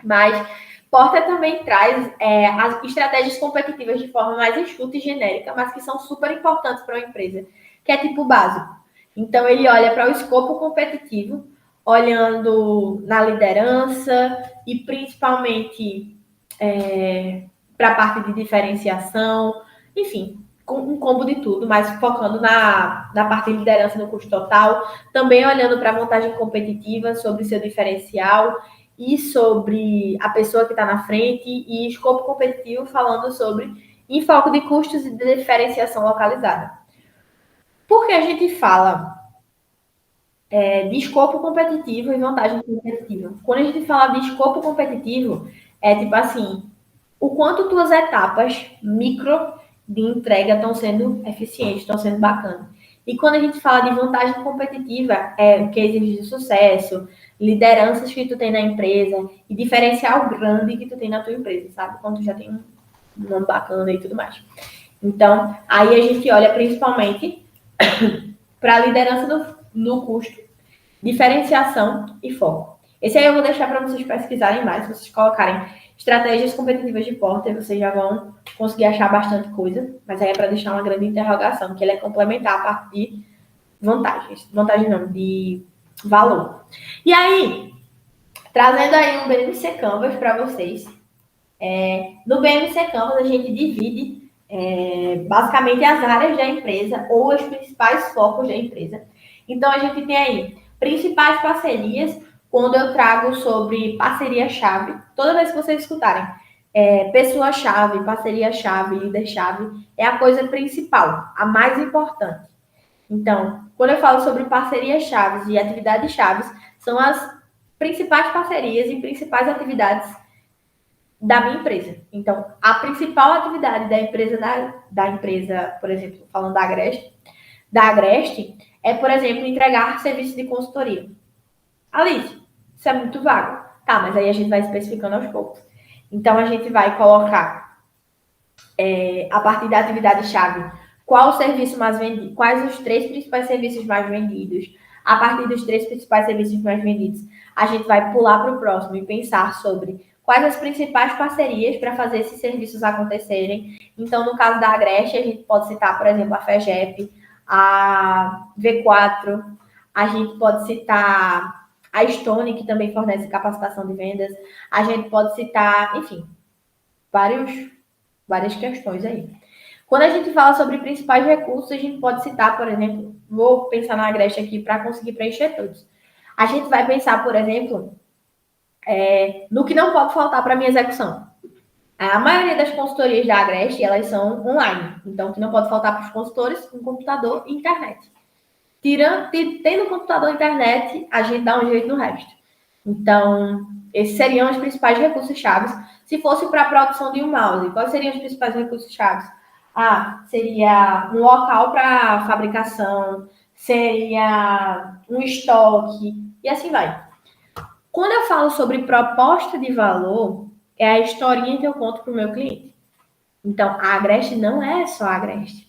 Mas Porter também traz as estratégias competitivas de forma mais enxuta e genérica, mas que são super importantes para uma empresa, que é tipo básico. Então, ele olha para o escopo competitivo, olhando na liderança e principalmente para a parte de diferenciação, enfim, com um combo de tudo, mas focando na parte de liderança no custo total, também olhando para a vantagem competitiva, sobre seu diferencial e sobre a pessoa que está na frente, e escopo competitivo falando sobre enfoque de custos e de diferenciação localizada. Por que a gente fala de escopo competitivo e vantagem competitiva? Quando a gente fala de escopo competitivo, é tipo assim, o quanto tuas etapas micro de entrega estão sendo eficientes, estão sendo bacanas. E quando a gente fala de vantagem competitiva, cases de sucesso, lideranças que tu tem na empresa e diferencial grande que tu tem na tua empresa, sabe? Quando tu já tem um nome bacana e tudo mais. Então, aí a gente olha principalmente para a liderança no custo, diferenciação e foco. Esse aí eu vou deixar para vocês pesquisarem mais, se vocês colocarem estratégias competitivas de Porter, vocês já vão conseguir achar bastante coisa, mas aí é para deixar uma grande interrogação, que ele é complementar a parte de vantagens. Vantagem não, de valor. E aí, trazendo aí um BMC Canvas para vocês. No BMC Canvas, a gente divide basicamente as áreas da empresa ou os principais focos da empresa. Então, a gente tem aí principais parcerias, quando eu trago sobre parceria-chave, toda vez que vocês escutarem pessoa-chave, parceria-chave, líder-chave, é a coisa principal, a mais importante. Então, quando eu falo sobre parcerias-chaves e atividades-chaves, são as principais parcerias e principais atividades da minha empresa. Então, a principal atividade da empresa, por exemplo, falando da Agreste, é, por exemplo, entregar serviço de consultoria. Alice, isso é muito vago. Tá, mas aí a gente vai especificando aos poucos. Então, a gente vai colocar, a partir da atividade-chave, qual o serviço mais vendido, quais os 3 principais serviços mais vendidos. A partir dos 3 principais serviços mais vendidos, a gente vai pular para o próximo e pensar sobre quais as principais parcerias para fazer esses serviços acontecerem. Então, no caso da Agreste, a gente pode citar, por exemplo, a FEGEP, a V4, a gente pode citar A Stone, que também fornece capacitação de vendas. A gente pode citar, enfim, várias questões aí. Quando a gente fala sobre principais recursos, a gente pode citar, por exemplo, vou pensar na Agreste aqui para conseguir preencher todos. A gente vai pensar, por exemplo, no que não pode faltar para a minha execução. A maioria das consultorias da Agreste, elas são online. Então, o que não pode faltar para os consultores, um computador e internet. Tendo computador e internet, a gente dá um jeito no resto. Então, esses seriam os principais recursos-chave. Se fosse para a produção de um mouse, quais seriam os principais recursos-chave? Seria um local para fabricação, seria um estoque, e assim vai. Quando eu falo sobre proposta de valor, é a historinha que eu conto para o meu cliente. Então, a Agreste não é só a Agreste.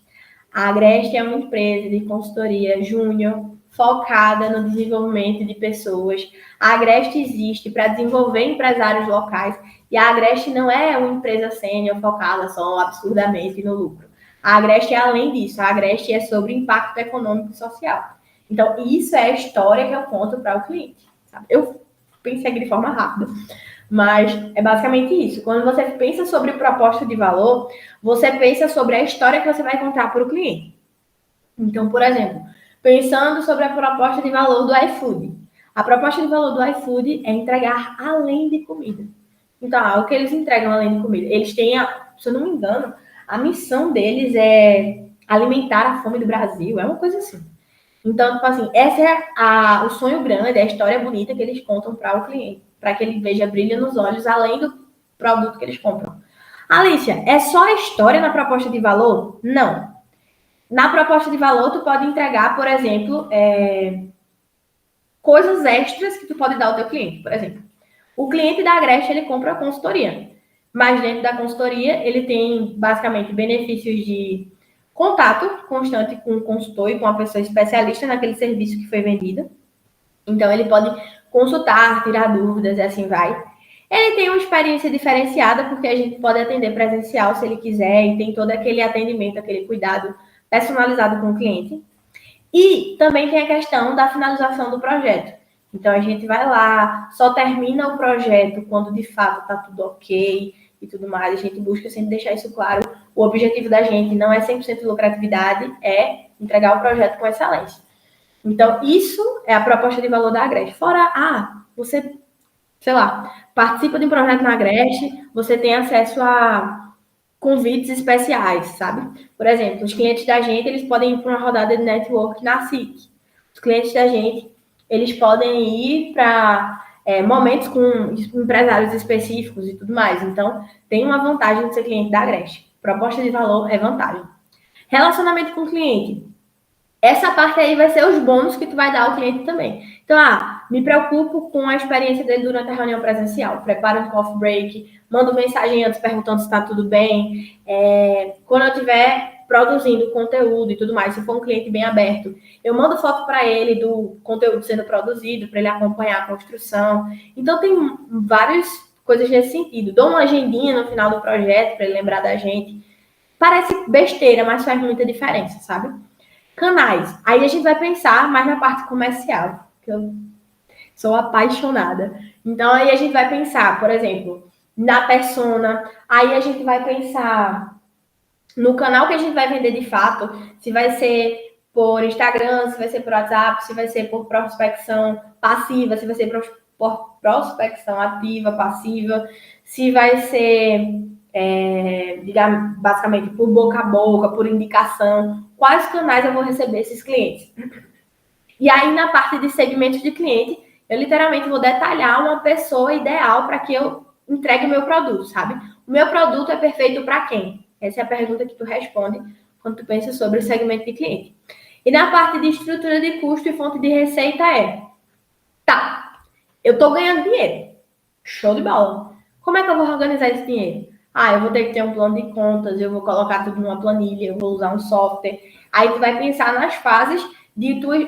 A Agreste é uma empresa de consultoria júnior focada no desenvolvimento de pessoas. A Agreste existe para desenvolver empresários locais e a Agreste não é uma empresa sênior focada só absurdamente no lucro. A Agreste é além disso. A Agreste é sobre impacto econômico e social. Então, isso é a história que eu conto para o cliente. Sabe? Eu pensei aqui de forma rápida. Mas é basicamente isso. Quando você pensa sobre proposta de valor, você pensa sobre a história que você vai contar para o cliente. Então, por exemplo, pensando sobre a proposta de valor do iFood. A proposta de valor do iFood é entregar além de comida. Então, o que eles entregam além de comida? Eles têm, se eu não me engano, a missão deles é alimentar a fome do Brasil. É uma coisa assim. Então, tipo assim, esse é o sonho grande, a história bonita que eles contam para o cliente, para que ele veja brilho nos olhos, além do produto que eles compram. Alicia, é só a história na proposta de valor? Não. Na proposta de valor, tu pode entregar, por exemplo, coisas extras que tu pode dar ao teu cliente. Por exemplo, o cliente da Agreste, ele compra a consultoria. Mas dentro da consultoria, ele tem, basicamente, benefícios de contato constante com o consultor e com a pessoa especialista naquele serviço que foi vendido. Então, ele pode consultar, tirar dúvidas e assim vai. Ele tem uma experiência diferenciada, porque a gente pode atender presencial se ele quiser, e tem todo aquele atendimento, aquele cuidado personalizado com o cliente. E também tem a questão da finalização do projeto. Então, a gente vai lá, só termina o projeto quando de fato está tudo ok e tudo mais. A gente busca sempre deixar isso claro. O objetivo da gente não é 100% lucratividade, é entregar o projeto com excelência. Então, isso é a proposta de valor da Agreste. Fora, você, sei lá, participa de um projeto na Agreste, você tem acesso a convites especiais, sabe? Por exemplo, os clientes da gente, eles podem ir para uma rodada de network na SIC. Os clientes da gente, eles podem ir para momentos com empresários específicos e tudo mais. Então, tem uma vantagem de ser cliente da Agreste. Proposta de valor é vantagem. Relacionamento com o cliente. Essa parte aí vai ser os bônus que tu vai dar ao cliente também. Então, me preocupo com a experiência dele durante a reunião presencial. Preparo um coffee break, mando mensagem antes perguntando se está tudo bem. Quando eu estiver produzindo conteúdo e tudo mais, se for um cliente bem aberto, eu mando foto para ele do conteúdo sendo produzido, para ele acompanhar a construção. Então, tem várias coisas nesse sentido. Dou uma agendinha no final do projeto para ele lembrar da gente. Parece besteira, mas faz muita diferença, sabe? Canais. Aí a gente vai pensar mais na parte comercial, que eu sou apaixonada. Então, aí a gente vai pensar, por exemplo, na persona. Aí a gente vai pensar no canal que a gente vai vender de fato, se vai ser por Instagram, se vai ser por WhatsApp, se vai ser por prospecção passiva, se vai ser por prospecção ativa, passiva, se vai ser, digamos, basicamente por boca a boca, por indicação. Quais canais eu vou receber esses clientes? E aí, na parte de segmentos de cliente, eu literalmente vou detalhar uma pessoa ideal para que eu entregue o meu produto, sabe? O meu produto é perfeito para quem? Essa é a pergunta que tu responde quando tu pensa sobre o segmento de cliente. E na parte de estrutura de custo e fonte de receita eu estou ganhando dinheiro. Show de bola. Como é que eu vou organizar esse dinheiro? Eu vou ter que ter um plano de contas, eu vou colocar tudo numa planilha, eu vou usar um software. Aí tu vai pensar nas fases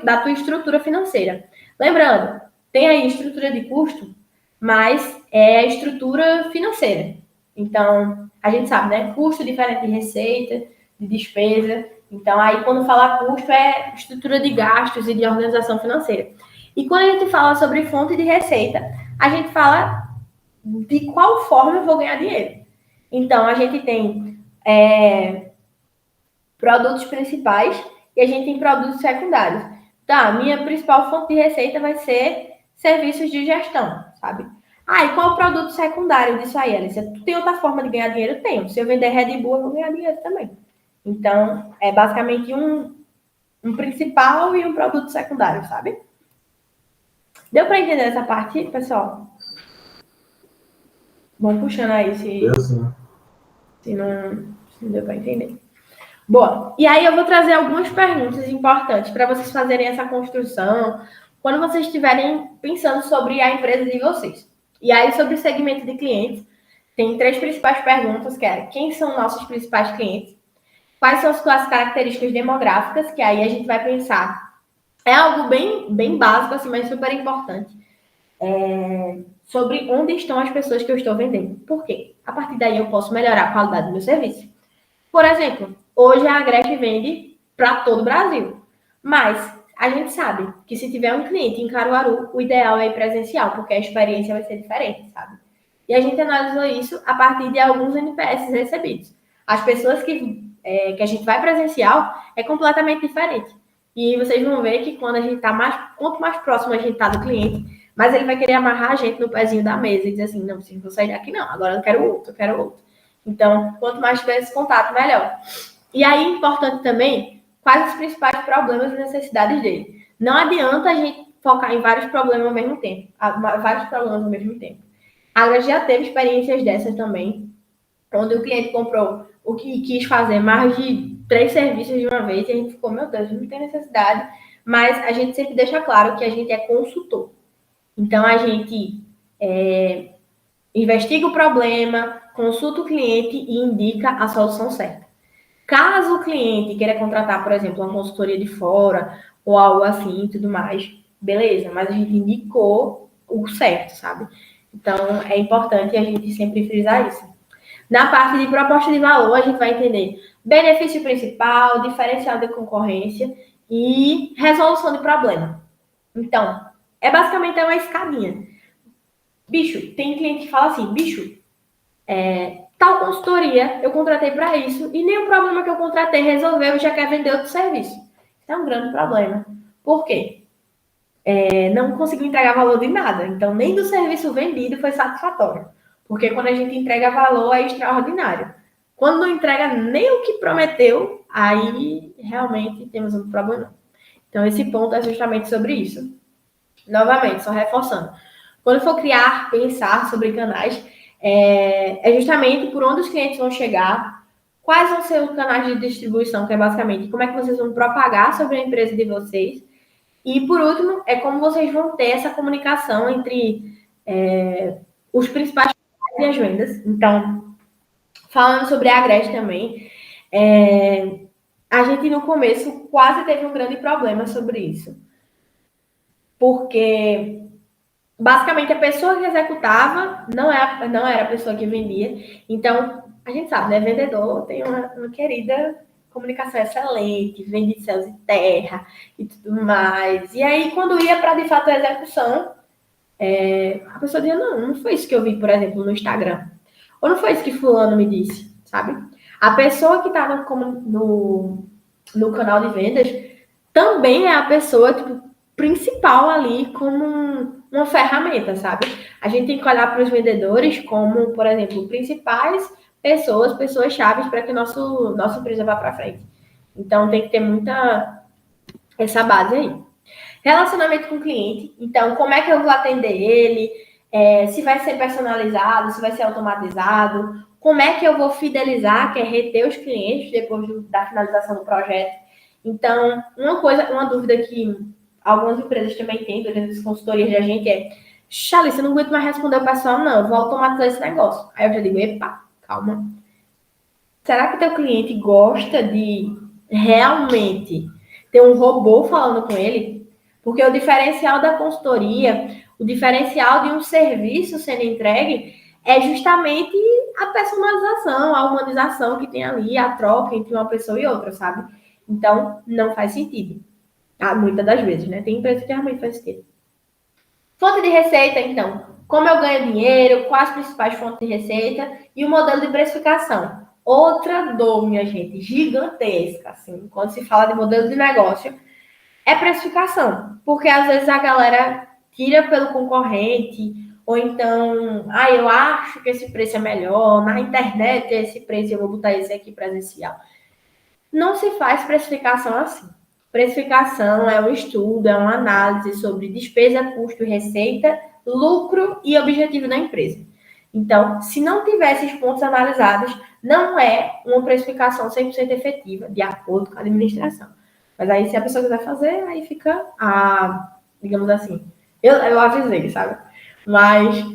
da tua estrutura financeira. Lembrando, tem aí estrutura de custo, mas é a estrutura financeira. Então, a gente sabe, né? Custo diferente de receita, de despesa. Então, aí quando falar custo, é estrutura de gastos e de organização financeira. E quando a gente fala sobre fonte de receita, a gente fala de qual forma eu vou ganhar dinheiro. Então, a gente tem produtos principais e a gente tem produtos secundários. Tá, minha principal fonte de receita vai ser serviços de gestão, sabe? Ah, e qual o produto secundário disso aí, Alicia? Tu tem outra forma de ganhar dinheiro? Tenho. Se eu vender Red Bull, eu vou ganhar dinheiro também. Então, é basicamente um principal e um produto secundário, sabe? Deu para entender essa parte, pessoal? Vamos puxando aí se não deu para entender. Boa. E aí eu vou trazer algumas perguntas importantes para vocês fazerem essa construção quando vocês estiverem pensando sobre a empresa de vocês. E aí, sobre o segmento de clientes, tem 3 principais perguntas, que é quem são nossos principais clientes, quais são as características demográficas, que aí a gente vai pensar. É algo bem básico, assim, mas super importante. Sobre onde estão as pessoas que eu estou vendendo. Por quê? A partir daí eu posso melhorar a qualidade do meu serviço. Por exemplo, hoje a Agreste vende para todo o Brasil. Mas a gente sabe que se tiver um cliente em Caruaru, o ideal é ir presencial, porque a experiência vai ser diferente, sabe? E a gente analisou isso a partir de alguns NPS recebidos. As pessoas que a gente vai presencial é completamente diferente. E vocês vão ver que quando a gente está quanto mais próximo a gente está do cliente, mais ele vai querer amarrar a gente no pezinho da mesa e dizer assim, não, não vou sair daqui não, agora eu quero outro. Então, quanto mais tiver esse contato, melhor. E aí, importante também, quais os principais problemas e necessidades dele. Não adianta a gente focar em vários problemas ao mesmo tempo. A Agra já teve experiências dessas também, onde o cliente comprou o que quis fazer mais de 3 serviços de uma vez, e a gente ficou, meu Deus, não tem necessidade. Mas a gente sempre deixa claro que a gente é consultor. Então, a gente investiga o problema, consulta o cliente e indica a solução certa. Caso o cliente queira contratar, por exemplo, uma consultoria de fora ou algo assim e tudo mais, beleza, mas a gente indicou o certo, sabe? Então, é importante a gente sempre frisar isso. Na parte de proposta de valor, a gente vai entender benefício principal, diferencial de concorrência e resolução de problema. Então, basicamente uma escadinha. Bicho, tem cliente que fala assim, tal consultoria eu contratei para isso e nem o problema que eu contratei resolveu e já quer vender outro serviço. Isso é um grande problema. Por quê? Não conseguiu entregar valor de nada. Então, nem do serviço vendido foi satisfatório. Porque quando a gente entrega valor, é extraordinário. Quando não entrega nem o que prometeu, aí realmente temos um problema. Então, esse ponto é justamente sobre isso. Novamente, só reforçando. Quando for pensar sobre canais, é justamente por onde os clientes vão chegar, quais vão ser os canais de distribuição, que é basicamente como é que vocês vão propagar sobre a empresa de vocês. E, por último, é como vocês vão ter essa comunicação entre os principais e as vendas. Então, falando sobre a Agreste também, a gente no começo quase teve um grande problema sobre isso. Porque, basicamente, a pessoa que executava não era a pessoa que vendia. Então, a gente sabe, né? Vendedor tem uma querida comunicação excelente, vende céus e terra e tudo mais. E aí, quando ia para, de fato, a execução, a pessoa dizia, não foi isso que eu vi, por exemplo, no Instagram. Ou não foi isso que fulano me disse, sabe? A pessoa que está no canal de vendas também é a pessoa, tipo, principal ali como uma ferramenta, sabe? A gente tem que olhar para os vendedores como, por exemplo, principais pessoas chaves para que nossa empresa vá para frente. Então, tem que ter muita essa base aí. Relacionamento com o cliente. Então, como é que eu vou atender ele? Se vai ser personalizado, se vai ser automatizado. Como é que eu vou fidelizar, que é reter os clientes depois da finalização do projeto. Então, uma dúvida que algumas empresas também têm, durante as consultorias da gente, Charlize, eu não aguento mais responder o pessoal, não, eu vou automatizar esse negócio. Aí eu já digo, epa, calma. Será que teu cliente gosta de realmente ter um robô falando com ele? Porque o diferencial da consultoria, o diferencial de um serviço sendo entregue é justamente a personalização, a humanização que tem ali, a troca entre uma pessoa e outra, sabe? Então, não faz sentido. Muitas das vezes, né? Tem empresa que realmente faz sentido. Fonte de receita, então. Como eu ganho dinheiro, quais as principais fontes de receita e o modelo de precificação. Outra dor, minha gente, gigantesca, assim, quando se fala de modelo de negócio, é precificação. Porque às vezes a galera tira pelo concorrente, ou então, eu acho que esse preço é melhor, na internet é esse preço, eu vou botar esse aqui presencial. Não se faz precificação assim. Precificação é um estudo, é uma análise sobre despesa, custo, receita, lucro e objetivo da empresa. Então, se não tiver esses pontos analisados, não é uma precificação 100% efetiva, de acordo com a administração. Mas aí, se a pessoa quiser fazer, aí fica, digamos assim, eu avisei, sabe? Mas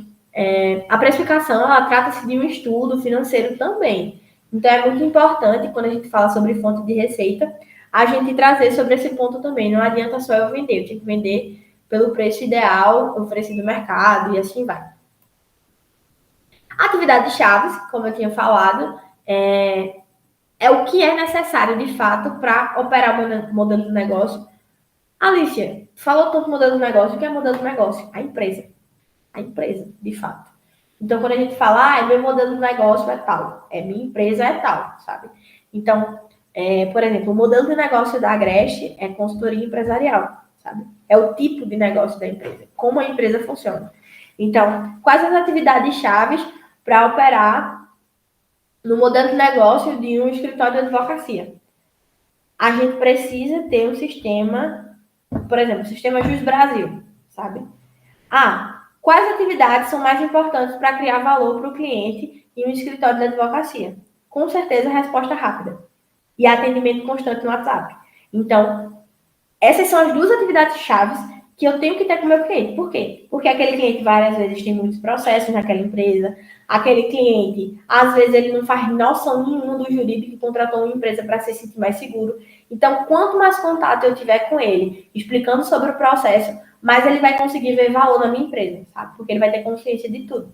a precificação, ela trata-se de um estudo financeiro também. Então, é muito importante, quando a gente fala sobre fonte de receita, a gente trazer sobre esse ponto também. Não adianta só eu vender, eu tenho que vender pelo preço ideal oferecido no mercado e assim vai. Atividades chaves, como eu tinha falado, é o que é necessário, de fato, para operar o modelo de negócio. Alicia, falou tanto modelo de negócio, o que é modelo de negócio? A empresa. A empresa, de fato. Então, quando a gente fala, meu modelo de negócio é tal, minha empresa é tal, sabe? Então, por exemplo, o modelo de negócio da Agreste é consultoria empresarial, sabe? É o tipo de negócio da empresa, como a empresa funciona. Então, quais as atividades chaves para operar no modelo de negócio de um escritório de advocacia? A gente precisa ter um sistema, por exemplo, o sistema Jus Brasil, sabe? Quais atividades são mais importantes para criar valor para o cliente em um escritório de advocacia? Com certeza, resposta rápida e atendimento constante no WhatsApp. Então, essas são as duas atividades chaves que eu tenho que ter com o meu cliente. Por quê? Porque aquele cliente, várias vezes, tem muitos processos naquela empresa. Aquele cliente, às vezes, ele não faz noção nenhuma do jurídico e contratou uma empresa para se sentir mais seguro. Então, quanto mais contato eu tiver com ele, explicando sobre o processo, mais ele vai conseguir ver valor na minha empresa, sabe? Porque ele vai ter consciência de tudo.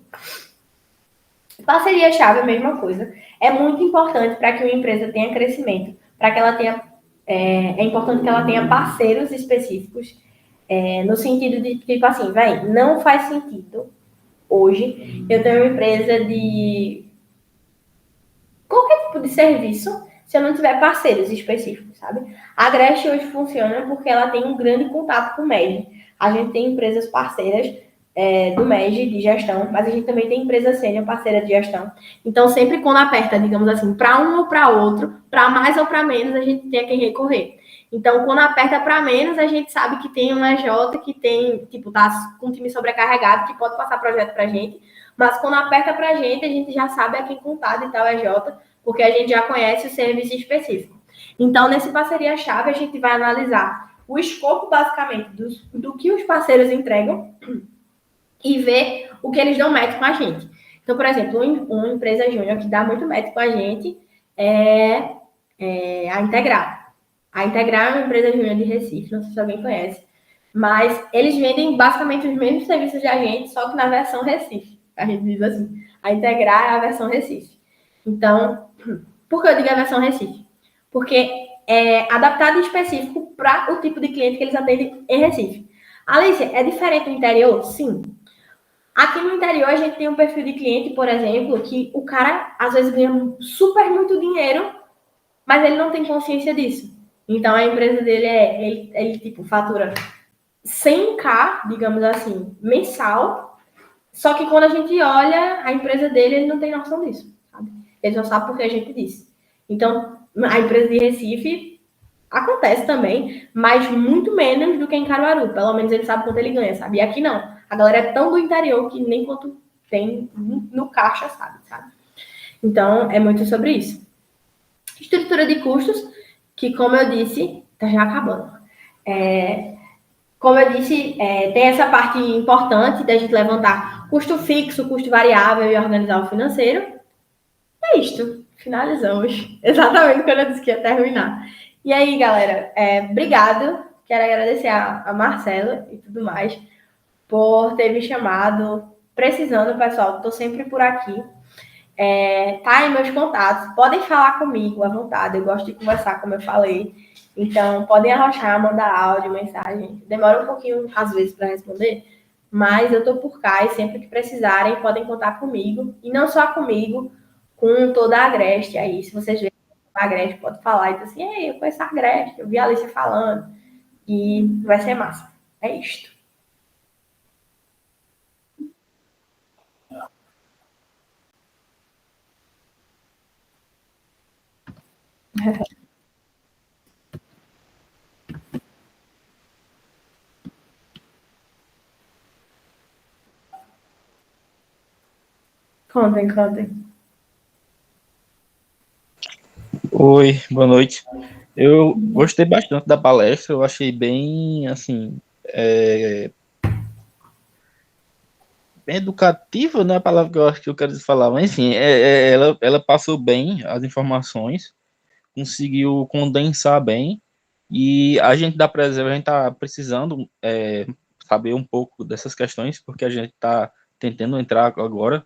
Parceria-chave é a mesma coisa. É muito importante para que uma empresa tenha crescimento, para que ela tenha... É importante que ela tenha parceiros específicos, no sentido de, tipo assim, não faz sentido hoje eu ter uma empresa de qualquer tipo de serviço se eu não tiver parceiros específicos, sabe? A Agreste hoje funciona porque ela tem um grande contato com o MEG. A gente tem empresas parceiras do MEG de gestão, mas a gente também tem empresa sênior parceira de gestão. Então, sempre quando aperta, digamos assim, para um ou para outro, para mais ou para menos, a gente tem a quem recorrer. Então, quando aperta para menos, a gente sabe que tem um EJ que tem, tá com o time sobrecarregado, que pode passar projeto para a gente, mas quando aperta para a gente já sabe a quem contar de tal EJ, porque a gente já conhece o serviço específico. Então, nesse parceria-chave, a gente vai analisar o escopo, basicamente, do que os parceiros entregam e ver o que eles dão match com a gente. Então, por exemplo, uma empresa júnior que dá muito match com a gente é a Integrar. A Integrar é uma empresa júnior de Recife, não sei se alguém conhece, mas eles vendem basicamente os mesmos serviços de a gente, só que na versão Recife. A gente diz assim, a Integrar é a versão Recife. Então, por que eu digo a versão Recife? Porque é adaptado e específico para o tipo de cliente que eles atendem em Recife. Alicia, é diferente do interior? Sim. Aqui no interior, a gente tem um perfil de cliente, por exemplo, que o cara, às vezes, ganha super muito dinheiro, mas ele não tem consciência disso. Então, a empresa dele ele tipo, fatura 100k, digamos assim, mensal, só que quando a gente olha a empresa dele, ele não tem noção disso, sabe? Ele só sabe porque a gente disse. Então, a empresa de Recife acontece também, mas muito menos do que em Caruaru. Pelo menos ele sabe quanto ele ganha, sabe? E aqui não. A galera é tão do interior que nem quanto tem no caixa, sabe? Então, é muito sobre isso. Estrutura de custos, que, como eu disse, tá já acabando. Como eu disse, tem essa parte importante da gente levantar custo fixo, custo variável e organizar o financeiro. É isto. Finalizamos. Exatamente quando eu disse que ia terminar. E aí, galera, obrigado. Quero agradecer a Marcela e tudo mais por ter me chamado. Precisando, pessoal, estou sempre por aqui. Tá aí meus contatos. Podem falar comigo à vontade. Eu gosto de conversar, como eu falei. Então, podem arrochar, mandar áudio, mensagem. Demora um pouquinho, às vezes, para responder, mas eu estou por cá e sempre que precisarem podem contar comigo. E não só comigo, com toda a Agreste aí. Se vocês verem a Agreste, pode falar e dizer assim, ei, eu conheço a Agreste, eu vi a Alicia falando. E vai ser massa. É isto. Contem. Oi, boa noite. Eu gostei bastante da palestra, eu achei bem, assim, bem educativa, não é a palavra que eu acho que eu quero falar, mas enfim, ela passou bem as informações, conseguiu condensar bem, e a gente da Preserve, a gente está precisando saber um pouco dessas questões, porque a gente está tentando entrar agora,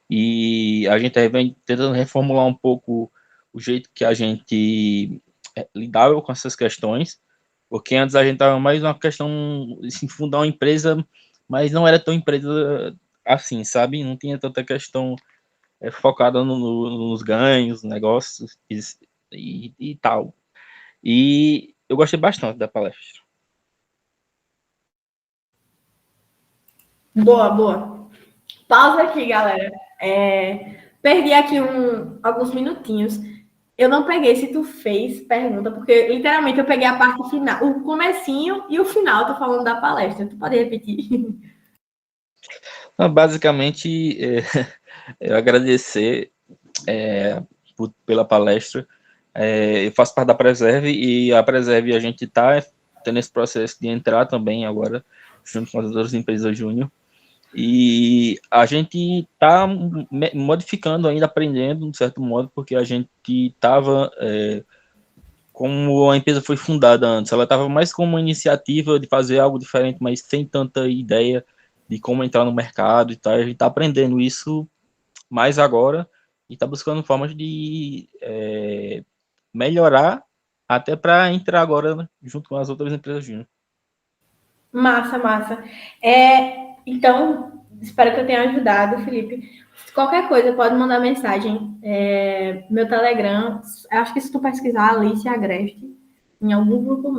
e a gente vem tentando reformular um pouco o jeito que a gente lidava com essas questões, porque antes a gente estava mais uma questão de se fundar uma empresa, mas não era tão empresa assim, sabe? Não tinha tanta questão focada nos ganhos, negócios e tal. E eu gostei bastante da palestra. Boa. Pausa aqui, galera. Perdi aqui alguns minutinhos. Eu não peguei se tu fez pergunta, porque literalmente eu peguei a parte final, o comecinho e o final, tô falando da palestra. Tu pode repetir? Basicamente, eu agradecer pela palestra. Eu faço parte da Preserve e a Preserve a gente está tendo esse processo de entrar também agora, junto com as outras empresas júnior. E a gente está modificando ainda, aprendendo, de certo modo, porque a gente estava, como a empresa foi fundada antes, ela estava mais como uma iniciativa de fazer algo diferente, mas sem tanta ideia de como entrar no mercado e tal. A gente está aprendendo isso mais agora e está buscando formas de melhorar até para entrar agora, né, junto com as outras empresas júnior. Massa. Então, espero que eu tenha ajudado, Felipe. Qualquer coisa, pode mandar mensagem. Meu Telegram, acho que se tu pesquisar Alice Agreste, em algum grupo